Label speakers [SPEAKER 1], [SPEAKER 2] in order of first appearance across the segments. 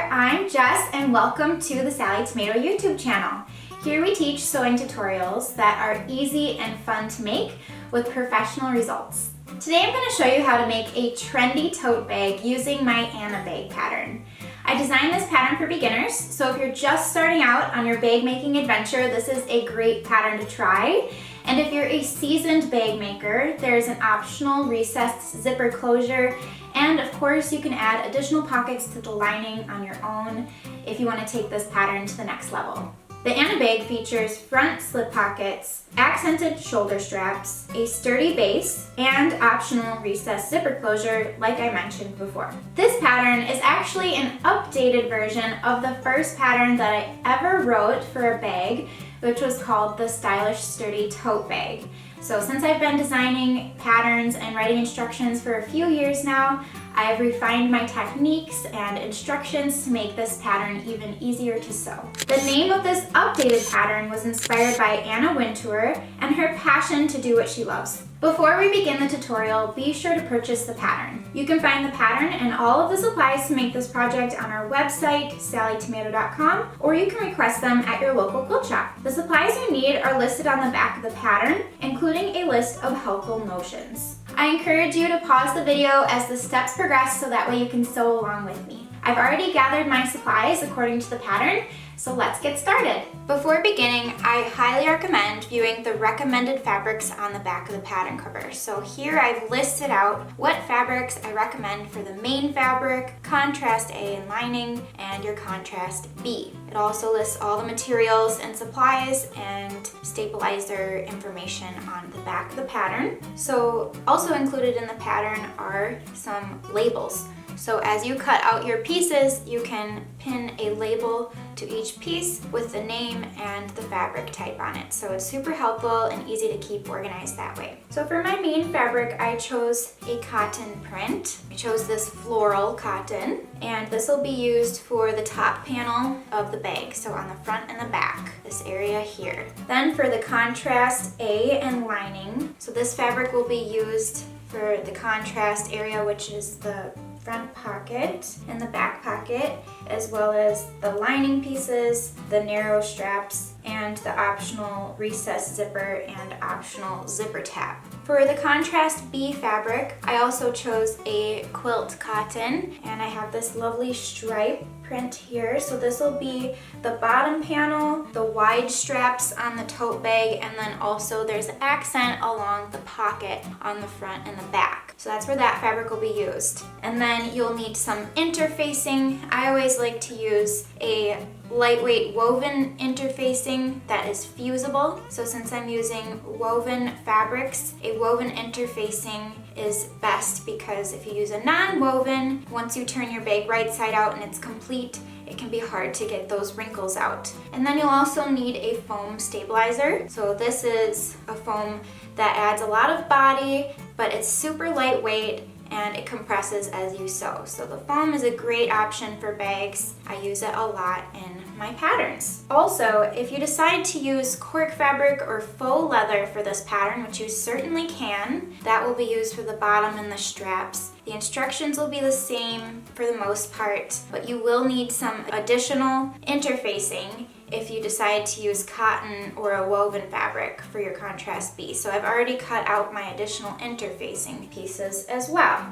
[SPEAKER 1] there, I'm Jess and welcome to the Sallie Tomato YouTube channel. Here we teach sewing tutorials that are easy and fun to make with professional results. Today I'm going to show you how to make a trendy tote bag using my Anna bag pattern. I designed this pattern for beginners, so if you're just starting out on your bag making adventure, this is a great pattern to try. And if you're a seasoned bag maker, there's an optional recessed zipper closure, and of course you can add additional pockets to the lining on your own if you want to take this pattern to the next level. The Anna bag features front slip pockets, accented shoulder straps, a sturdy base, and optional recessed zipper closure like I mentioned before. This pattern is actually an updated version of the first pattern that I ever wrote for a bag, which was called the Stylish Sturdy Tote bag. So since I've been designing patterns and writing instructions for a few years now, I've refined my techniques and instructions to make this pattern even easier to sew. The name of this updated pattern was inspired by Anna Wintour and her passion to do what she loves. Before we begin the tutorial, be sure to purchase the pattern. You can find the pattern and all of the supplies to make this project on our website, sallietomato.com, or you can request them at your local quilt shop. The supplies you need are listed on the back of the pattern, including a list of helpful notions. I encourage you to pause the video as the steps progress so that way you can sew along with me. I've already gathered my supplies according to the pattern, so let's get started. Before beginning, I highly recommend viewing the recommended fabrics on the back of the pattern cover. So here I've listed out what fabrics I recommend for the main fabric, contrast A and lining, and your contrast B. It also lists all the materials and supplies and stabilizer information on the back of the pattern. So also included in the pattern are some labels. So as you cut out your pieces, you can pin a label to each piece with the name and the fabric type on it. So it's super helpful and easy to keep organized that way. So for my main fabric, I chose a cotton print. I chose this floral cotton, and this will be used for the top panel of the bag, so on the front and the back, this area here. Then for the contrast A and lining, so this fabric will be used for the contrast area, which is the front pocket and the back pocket, as well as the lining pieces, the narrow straps, and the optional recessed zipper and optional zipper tab. For the contrast B fabric, I also chose a quilt cotton, and I have this lovely stripe print here. So this will be the bottom panel, the wide straps on the tote bag, and then also there's accent along the pocket on the front and the back. So that's where that fabric will be used. And then you'll need some interfacing. I always like to use a lightweight woven interfacing that is fusible. So since I'm using woven fabrics, a woven interfacing is best because if you use a non-woven, once you turn your bag right side out and it's complete, it can be hard to get those wrinkles out. And then you'll also need a foam stabilizer. So this is a foam that adds a lot of body, but it's super lightweight and it compresses as you sew. So the foam is a great option for bags. I use it a lot in my patterns. Also, if you decide to use cork fabric or faux leather for this pattern, which you certainly can, that will be used for the bottom and the straps. The instructions will be the same for the most part, but you will need some additional interfacing if you decide to use cotton or a woven fabric for your contrast B. So I've already cut out my additional interfacing pieces as well.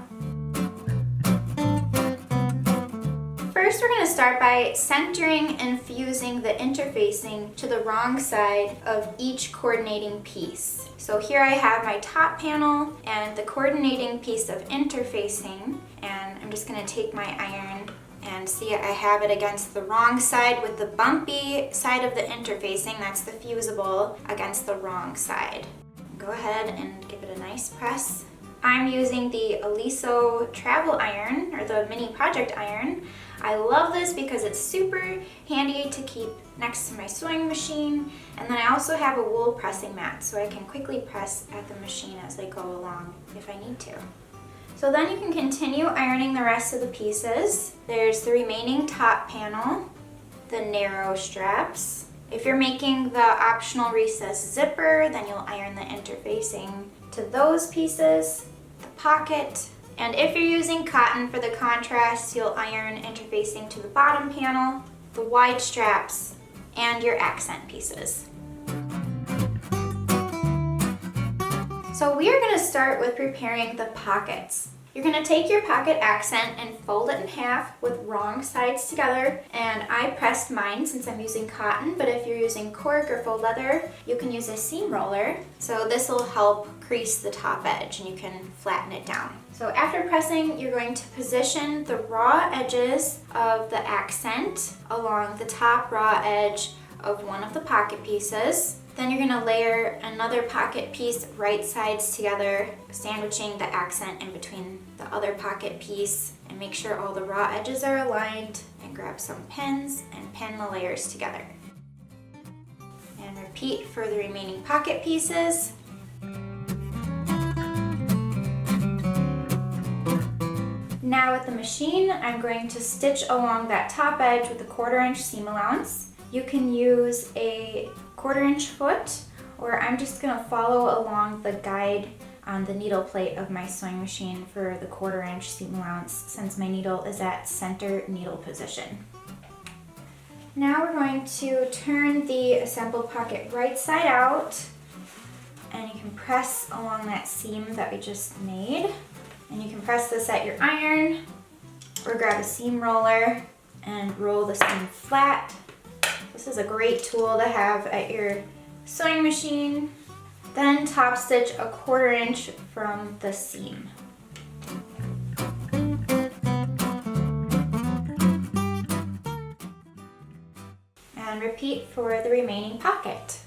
[SPEAKER 1] First, we're going to start by centering and fusing the interfacing to the wrong side of each coordinating piece. So here I have my top panel and the coordinating piece of interfacing, and I'm just going to take my iron and see I have it against the wrong side with the bumpy side of the interfacing, that's the fusible, against the wrong side. Go ahead and give it a nice press. I'm using the Aliso travel iron, or the mini project iron. I love this because it's super handy to keep next to my sewing machine, and then I also have a wool pressing mat so I can quickly press at the machine as I go along if I need to. So then you can continue ironing the rest of the pieces. There's the remaining top panel, the narrow straps. If you're making the optional recessed zipper, then you'll iron the interfacing to those pieces, the pocket, And if you're using cotton for the contrast, you'll iron interfacing to the bottom panel, the wide straps, and your accent pieces. So we are going to start with preparing the pockets. You're going to take your pocket accent and fold it in half with wrong sides together, and I pressed mine since I'm using cotton, but if you're using cork or faux leather, you can use a seam roller. So this will help crease the top edge and you can flatten it down. So after pressing, you're going to position the raw edges of the accent along the top raw edge of one of the pocket pieces. Then you're going to layer another pocket piece right sides together, sandwiching the accent in between the other pocket piece, and make sure all the raw edges are aligned, and grab some pins and pin the layers together. And repeat for the remaining pocket pieces. Now with the machine, I'm going to stitch along that top edge with a 1/4 inch seam allowance. You can use a 1/4 inch foot, or I'm just going to follow along the guide on the needle plate of my sewing machine for the 1/4 inch seam allowance, since my needle is at center needle position. Now we're going to turn the assembled pocket right side out, and you can press along that seam that we just made. And you can press this at your iron, or grab a seam roller and roll the seam flat. This is a great tool to have at your sewing machine. Then top stitch a 1/4 inch from the seam. And repeat for the remaining pocket.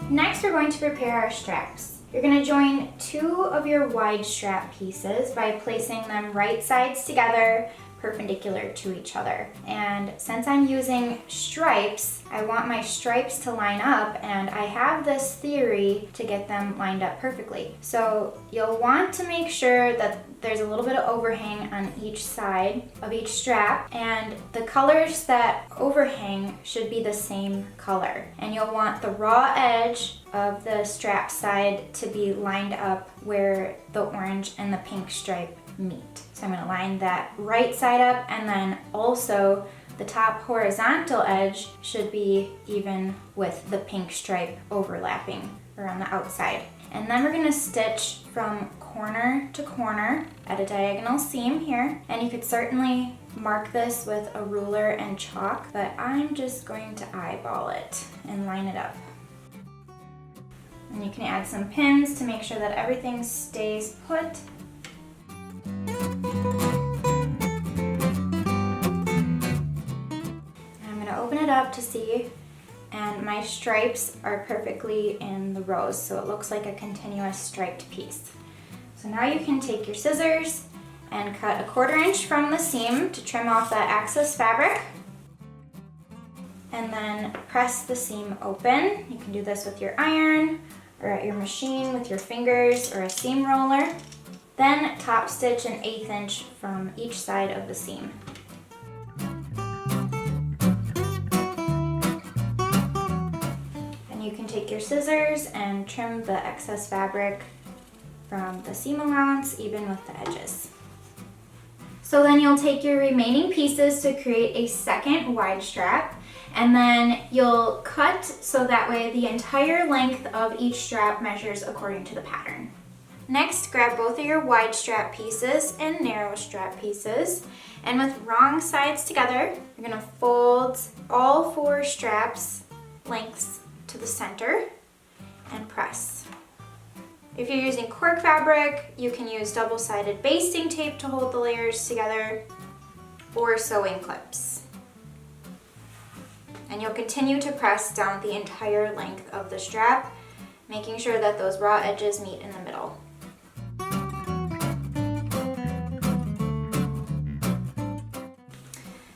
[SPEAKER 1] Next, we're going to prepare our straps. You're going to join 2 of your wide strap pieces by placing them right sides together, perpendicular to each other. And since I'm using stripes, I want my stripes to line up, and I have this theory to get them lined up perfectly. So you'll want to make sure that there's a little bit of overhang on each side of each strap, and the colors that overhang should be the same color. And you'll want the raw edge of the strap side to be lined up where the orange and the pink stripe meet. So I'm going to line that right side up, and then also the top horizontal edge should be even with the pink stripe overlapping around the outside. And then we're going to stitch from corner to corner at a diagonal seam here. And you could certainly mark this with a ruler and chalk, but I'm just going to eyeball it and line it up. And you can add some pins to make sure that everything stays put. I'm going to open it up to see, and my stripes are perfectly in the rows, so it looks like a continuous striped piece. So now you can take your scissors and cut a 1/4 inch from the seam to trim off that excess fabric, and then press the seam open. You can do this with your iron or at your machine with your fingers or a seam roller. Then top stitch an 1/8 inch from each side of the seam. And you can take your scissors and trim the excess fabric from the seam allowance, even with the edges. So then you'll take your remaining pieces to create a second wide strap, and then you'll cut so that way the entire length of each strap measures according to the pattern. Next, grab both of your wide strap pieces and narrow strap pieces, and with wrong sides together, you're going to fold all 4 straps lengths to the center and press. If you're using cork fabric, you can use double-sided basting tape to hold the layers together, or sewing clips. And you'll continue to press down the entire length of the strap, making sure that those raw edges meet in the middle.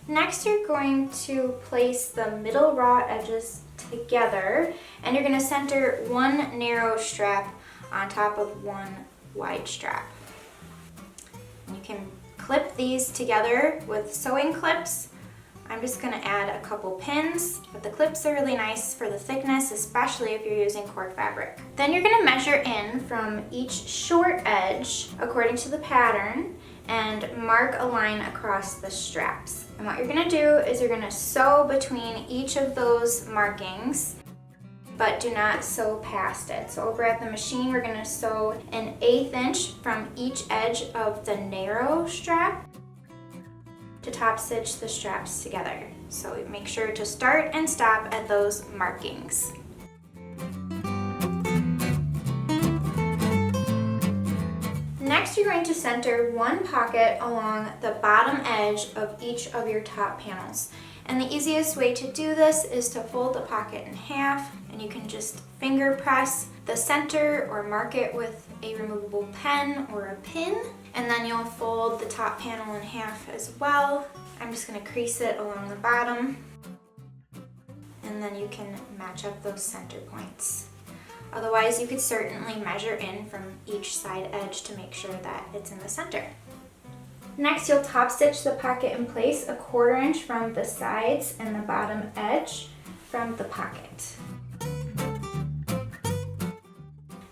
[SPEAKER 1] Next, you're going to place the middle raw edges together, and you're going to center 1 narrow strap on top of 1 wide strap. And you can clip these together with sewing clips, I'm just gonna add a couple pins, but the clips are really nice for the thickness, especially if you're using Cork Fabric. Then you're gonna measure in from each short edge according to the pattern and mark a line across the straps. And what you're gonna do is you're gonna sew between each of those markings, but do not sew past it. So over at the machine, we're gonna sew an 1/8 inch from each edge of the narrow strap to top stitch the straps together. So make sure to start and stop at those markings. Next, you're going to center one pocket along the bottom edge of each of your top panels. And the easiest way to do this is to fold the pocket in half, and you can just finger press the center or mark it with a removable pen or a pin, and then you'll fold the top panel in half as well. I'm just going to crease it along the bottom, and then you can match up those center points. Otherwise, you could certainly measure in from each side edge to make sure that it's in the center. Next, you'll top stitch the pocket in place 1/4 inch from the sides and the bottom edge from the pocket.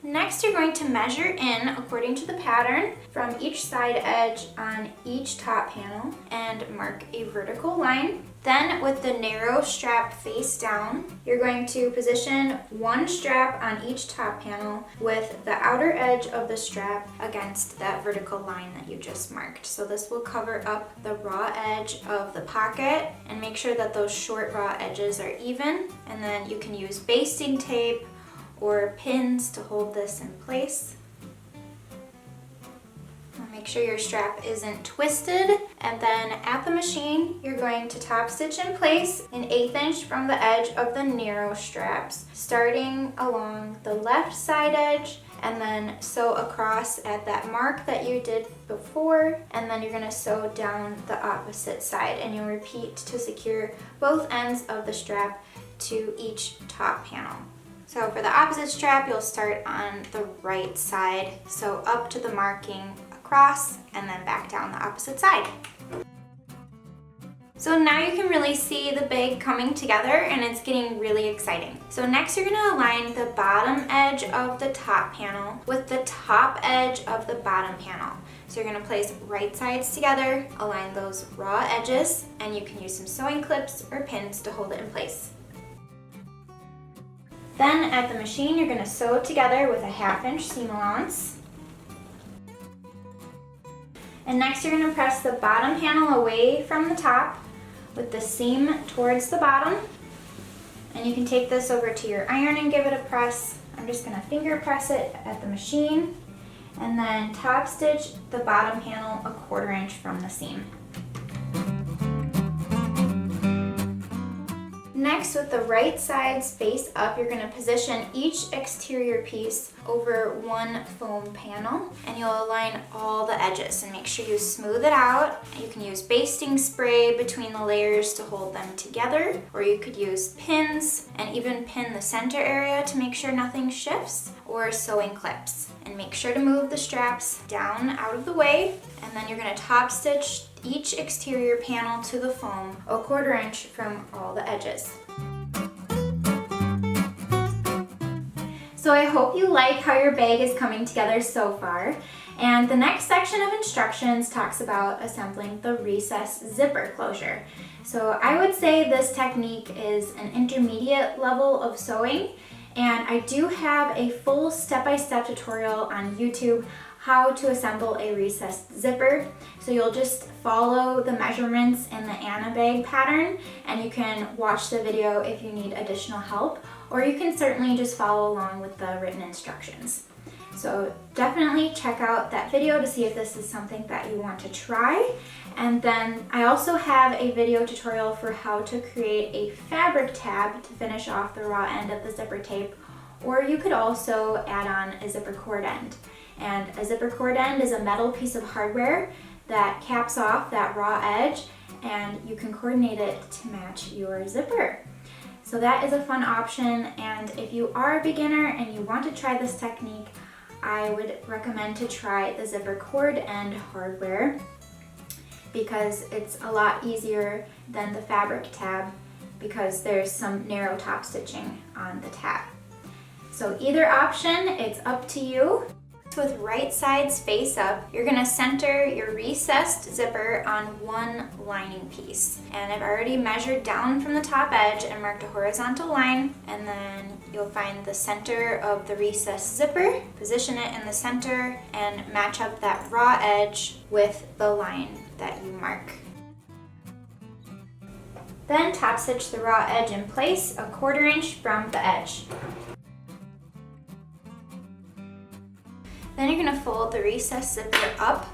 [SPEAKER 1] Next, you're going to measure in according to the pattern from each side edge on each top panel and mark a vertical line. Then with the narrow strap face down, you're going to position one strap on each top panel with the outer edge of the strap against that vertical line that you just marked. So this will cover up the raw edge of the pocket and make sure that those short raw edges are even. And then you can use basting tape or pins to hold this in place. Make sure your strap isn't twisted, and then at the machine you're going to top stitch in place an 1/8 inch from the edge of the narrow straps, starting along the left side edge, and then sew across at that mark that you did before, and then you're going to sew down the opposite side, and you'll repeat to secure both ends of the strap to each top panel. So for the opposite strap, you'll start on the right side, sew up to the marking, across, and then back down the opposite side. So now you can really see the bag coming together, and it's getting really exciting. So next you're going to align the bottom edge of the top panel with the top edge of the bottom panel. So you're going to place right sides together, align those raw edges, and you can use some sewing clips or pins to hold it in place. Then at the machine, you're going to sew together with a 1/2 inch seam allowance. And next you're going to press the bottom panel away from the top with the seam towards the bottom. And you can take this over to your iron and give it a press. I'm just going to finger press it at the machine, and then top stitch the bottom panel 1/4 inch from the seam. Next, with the right sides face up, you're going to position each exterior piece over one foam panel, and you'll align all the edges and make sure you smooth it out. You can use basting spray between the layers to hold them together, or you could use pins and even pin the center area to make sure nothing shifts, or sewing clips. And make sure to move the straps down out of the way, and then you're going to top stitch each exterior panel to the foam 1/4 inch from all the edges. So I hope you like how your bag is coming together so far. And the next section of instructions talks about assembling the recessed zipper closure. So I would say this technique is an intermediate level of sewing, and I do have a full step-by-step tutorial on YouTube how to assemble a recessed zipper. So you'll just follow the measurements in the Anna bag pattern, and you can watch the video if you need additional help, or you can certainly just follow along with the written instructions. So definitely check out that video to see if this is something that you want to try. And then I also have a video tutorial for how to create a fabric tab to finish off the raw end of the zipper tape, or you could also add on a zipper cord end. And a zipper cord end is a metal piece of hardware that caps off that raw edge, and you can coordinate it to match your zipper. So that is a fun option, and if you are a beginner and you want to try this technique, I would recommend to try the zipper cord end hardware. because it's a lot easier than the fabric tab because there's some narrow top stitching on the tab. So either option, it's up to you. With right sides face up, you're gonna center your recessed zipper on one lining piece. And I've already measured down from the top edge and marked a horizontal line, and then you'll find the center of the recessed zipper, position it in the center, and match up that raw edge with the line that you mark. Then top stitch the raw edge in place 1/4 inch from the edge. Then you're going to fold the recessed zipper up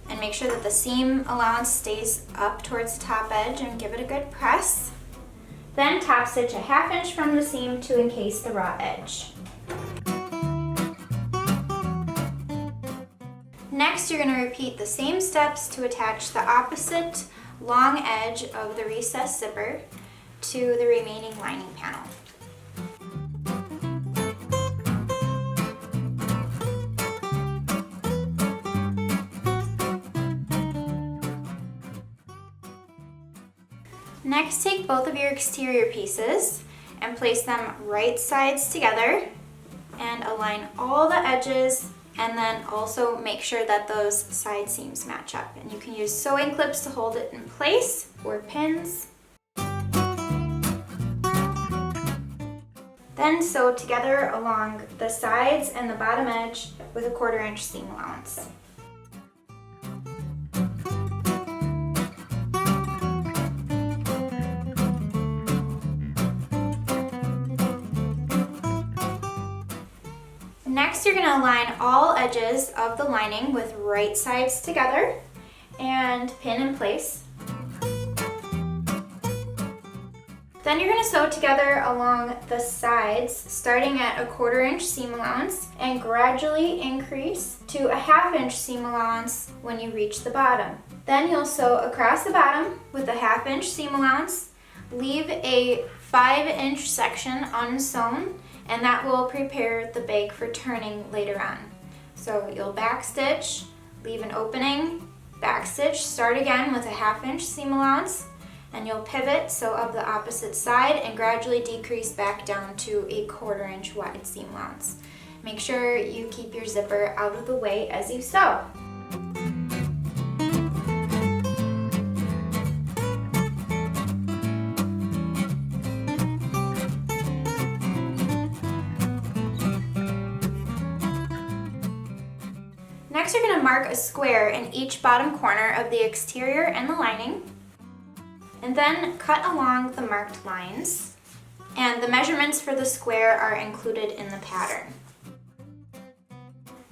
[SPEAKER 1] and make sure that the seam allowance stays up towards the top edge and give it a good press. Then top stitch 1/2 inch from the seam to encase the raw edge. Next, you're going to repeat the same steps to attach the opposite long edge of the recessed zipper to the remaining lining panel. Next, take both of your exterior pieces and place them right sides together and align all the edges, and then also make sure that those side seams match up. And you can use sewing clips to hold it in place or pins. Then sew together along the sides and the bottom edge with 1/4 inch seam allowance. Next, you're going to align all edges of the lining with right sides together and pin in place. Then you're going to sew together along the sides, starting at 1/4 inch seam allowance, and gradually increase to 1/2 inch seam allowance when you reach the bottom. Then you'll sew across the bottom with 1/2 inch seam allowance, leave a 5 inch section unsewn, and that will prepare the bag for turning later on. So you'll backstitch, leave an opening, backstitch, start again with 1/2 inch seam allowance, and you'll pivot, sew up the opposite side, and gradually decrease back down to a 1/4 inch wide seam allowance. Make sure you keep your zipper out of the way as you sew. Next, you're going to mark a square in each bottom corner of the exterior and the lining, and then cut along the marked lines, and the measurements for the square are included in the pattern.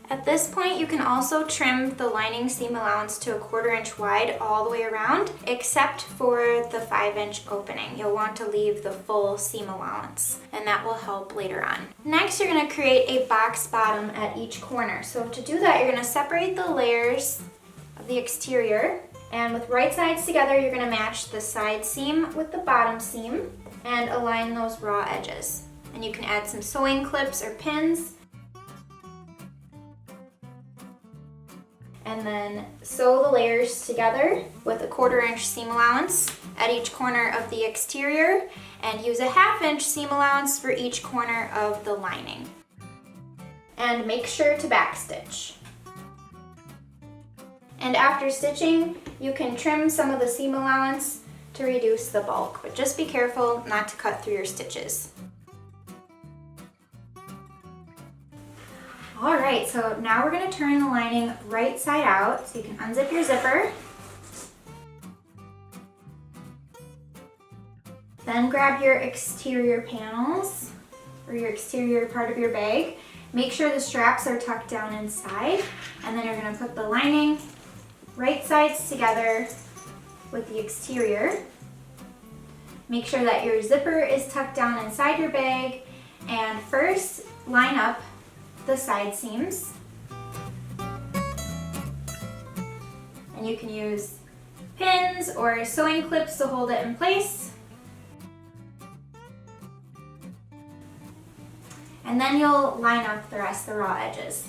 [SPEAKER 1] At this point, you can also trim the lining seam allowance to 1/4 inch wide all the way around, except for the 5 inch opening. You'll want to leave the full seam allowance, and that will help later on. Next, you're going to create a box bottom at each corner. So to do that, you're going to separate the layers of the exterior, and with right sides together, you're going to match the side seam with the bottom seam and align those raw edges. And you can add some sewing clips or pins, and then sew the layers together with a 1/4 inch seam allowance at each corner of the exterior, and use a 1/2 inch seam allowance for each corner of the lining. And make sure to backstitch. And after stitching, you can trim some of the seam allowance to reduce the bulk, but just be careful not to cut through your stitches. All right, so now we're going to turn the lining right side out, so you can unzip your zipper. Then grab your exterior panels, or your exterior part of your bag. Make sure the straps are tucked down inside, and then you're going to put the lining right sides together with the exterior. Make sure that your zipper is tucked down inside your bag, and first line up the side seams, and you can use pins or sewing clips to hold it in place, and then you'll line up the rest of the raw edges.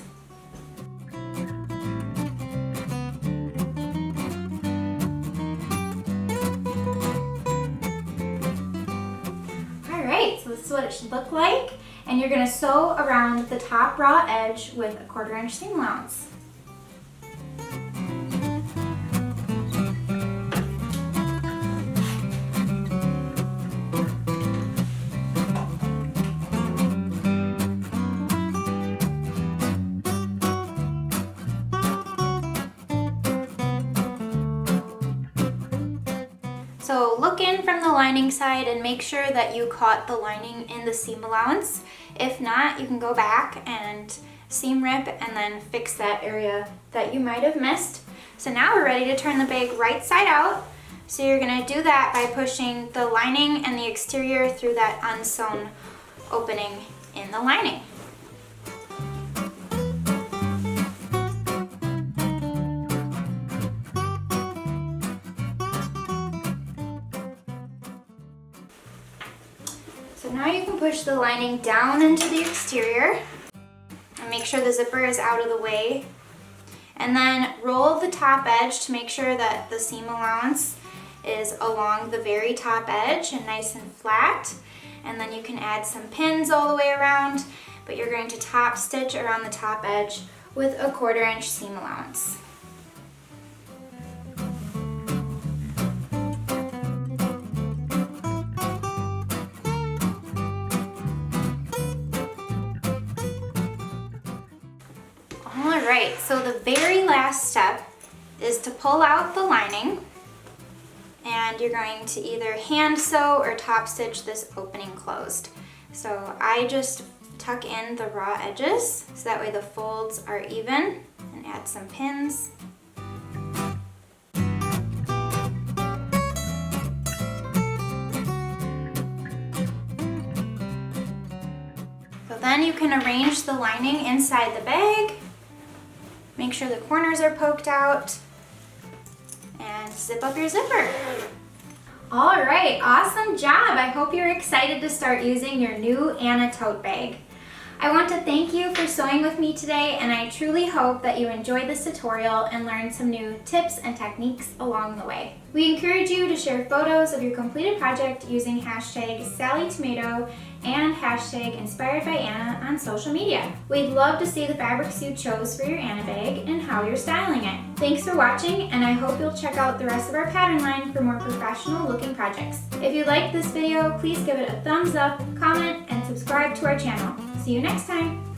[SPEAKER 1] what it should look like. And you're gonna sew around the top raw edge with a 1/4 inch seam allowance. So look in from the lining side and make sure that you caught the lining in the seam allowance. If not, you can go back and seam rip and then fix that area that you might have missed. So now we're ready to turn the bag right side out. So you're gonna do that by pushing the lining and the exterior through that unsewn opening in the lining. So now you can push the lining down into the exterior and make sure the zipper is out of the way. And then roll the top edge to make sure that the seam allowance is along the very top edge and nice and flat. And then you can add some pins all the way around, but you're going to top stitch around the top edge with a 1/4 inch seam allowance. Alright, so the very last step is to pull out the lining, and you're going to either hand sew or top stitch this opening closed. So I just tuck in the raw edges so that way the folds are even, and add some pins. So then you can arrange the lining inside the bag. Make sure the corners are poked out and zip up your zipper. All right, awesome job. I hope you're excited to start using your new Anna tote bag. I want to thank you for sewing with me today, and I truly hope that you enjoyed this tutorial and learned some new tips and techniques along the way. We encourage you to share photos of your completed project using hashtag Sallie Tomato and hashtag Inspired by Anna on social media. We'd love to see the fabrics you chose for your Anna bag and how you're styling it. Thanks for watching, and I hope you'll check out the rest of our pattern line for more professional looking projects. If you liked this video, please give it a thumbs up, comment, and subscribe to our channel. See you next time.